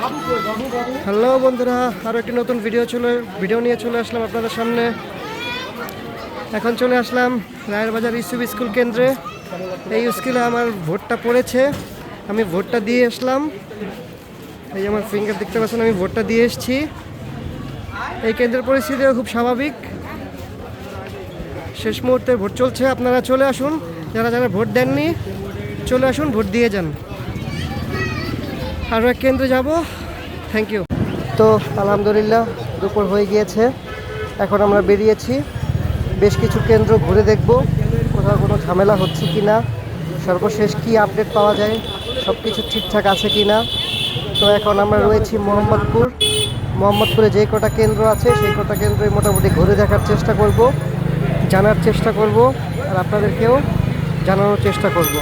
Hello বন্ধুরা, আরও একটি নতুন ভিডিও নিয়ে চলে আসলাম আপনাদের সামনে। এখন চলে আসলাম রায়েরবাজার ইসুবি স্কুল কেন্দ্রে। এই স্কুলে আমার ভোটটা পড়েছে, আমি ভোটটা দিয়ে আসলাম। এই যে আমার ফিঙ্গার দেখতে পাচ্ছেন, আমি ভোটটা দিয়ে এসেছি। এই কেন্দ্রের পরিস্থিতিও খুব স্বাভাবিক, শেষ মুহূর্তে ভোট চলছে। আপনারা চলে আসুন, যারা যারা ভোট দেননি চলে আসুন, ভোট দিয়ে যান। আরও এক কেন্দ্রে যাব। Thank you. তো আলহামদুলিল্লাহ দুপুর হয়ে গিয়েছে, এখন আমরা বেরিয়েছি। বেশ কিছু কেন্দ্র ঘুরে দেখব, কোথাও কোনো ঝামেলা হচ্ছে কি না, সর্বশেষ কি আপডেট পাওয়া যায়, সব কিছু ঠিকঠাক আছে কি না। তো এখন আমরা রয়েছি মোহাম্মদপুরে যে কটা কেন্দ্র আছে সেই কটা কেন্দ্রে মোটামুটি ঘুরে দেখার চেষ্টা করব, জানার চেষ্টা করব, আর আপনাদেরকেও জানানোর চেষ্টা করব।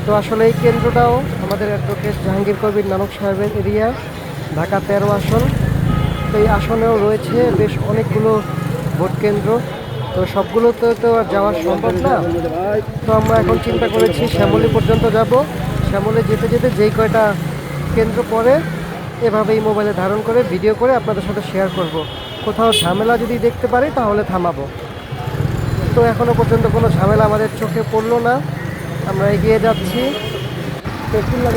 তো আসলে এই কেন্দ্রটাও আমাদের অ্যাডভোকেট জাহাঙ্গীর কবির নানক সাহেবের এরিয়া, ঢাকা 13 আসন। তো এই আসনেও রয়েছে বেশ অনেকগুলো ভোট কেন্দ্র, তো সবগুলোতে তো আর যাওয়া সম্ভব না। তো আমরা এখন চিন্তা করেছি শ্যামলী পর্যন্ত যাব। শ্যামলী যেতে যেতে যেই কয়টা কেন্দ্র পড়ে এভাবেই মোবাইলে ধারণ করে ভিডিও করে আপনাদের সাথে শেয়ার করব। কোথাও ঝামেলা যদি দেখতে পারি তাহলে থামাবো। তো এখনও পর্যন্ত কোনো ঝামেলা আমাদের চোখে পড়লো না, আমরা এগিয়ে যাচ্ছি।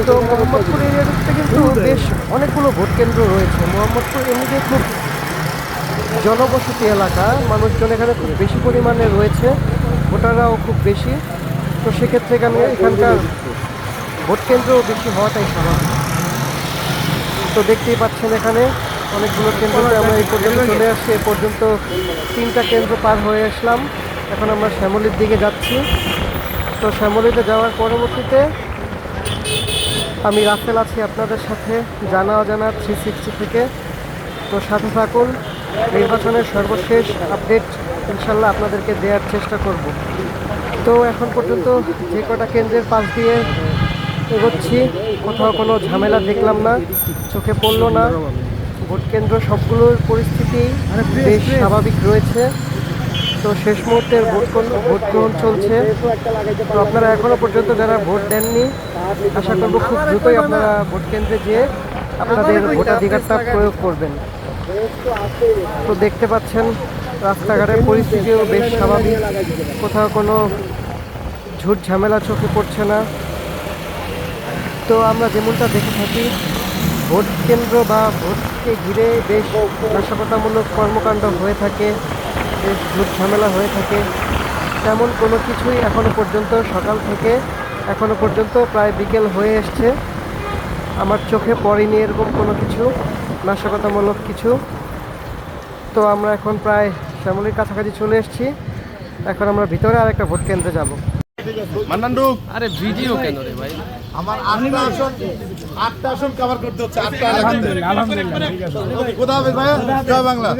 তো মোহাম্মদপুর এরিয়াতে কিন্তু বেশ অনেকগুলো ভোট কেন্দ্র রয়েছে। মোহাম্মদপুর এমনিতে খুব জনবসতি এলাকা, মানুষজন এখানে খুব বেশি পরিমাণে রয়েছে, ভোটাররাও খুব বেশি। তো সেক্ষেত্রে এখানকার ভোট কেন্দ্রও বেশি হওয়াটাই স্বাভাবিক। তো দেখতেই পাচ্ছেন এখানে অনেকগুলো কেন্দ্রতে আমরা এই পর্যন্ত চলে আসছি। এ পর্যন্ত 3টা কেন্দ্র পার হয়ে আসলাম, এখন আমরা শ্যামলীর দিকে যাচ্ছি। তো শ্যামলীতে যাওয়ার পরবর্তীতে আমি রাসেল আছি আপনাদের সাথে জানা অজানা 360 থেকে। তো সাথে থাকুন, নির্বাচনের সর্বশেষ আপডেট ইনশাল্লাহ আপনাদেরকে দেওয়ার চেষ্টা করব। তো এখন পর্যন্ত যে কটা কেন্দ্রের পাশ দিয়ে এগোচ্ছি কোথাও কোনো ঝামেলা দেখলাম না, চোখে পড়লো না। ভোট কেন্দ্র সবগুলোর পরিস্থিতি বেশ স্বাভাবিক রয়েছে। তো শেষ মুহূর্তের ভোট গ্রহণ চলছে। তো আপনারা এখনও পর্যন্ত যারা ভোট দেননি, আশা করব খুব দ্রুতই আপনারা ভোট কেন্দ্রে যেয়ে আপনাদের ভোটাধিকারটা প্রয়োগ করবেন। তো দেখতে পাচ্ছেন রাস্তাঘাটের পরিস্থিতিও বেশ স্বাভাবিক, কোথাও কোনো ঝুট ঝামেলা চোখে পড়ছে না। তো আমরা যেমনটা দেখে থাকি, ভোট কেন্দ্র বা ভোটকে ঘিরে বেশ নাশকতামূলক কর্মকাণ্ড হয়ে থাকে, বেশ ঝুট ঝামেলা হয়ে থাকে, তেমন কোনো কিছুই এখনও পর্যন্ত সকাল থেকে এখনও পর্যন্ত প্রায় বিকেল হয়ে এসছে আমার চোখে পড়েনি এরকম কোনো কিছু নাশকতামূলক কিছু। তো আমরা এখন প্রায় শ্যামলীর কাছাকাছি চলে এসেছি, এখন আমরা ভিতরে আর একটা ভোট কেন্দ্রে যাব। আরে ভিডিও কেন রে ভাই? আমার 8টা আসন কভার করতে হচ্ছে। 8টা আলহামদুলিল্লাহ। কোথাও ভাইয়া জয় বাংলা।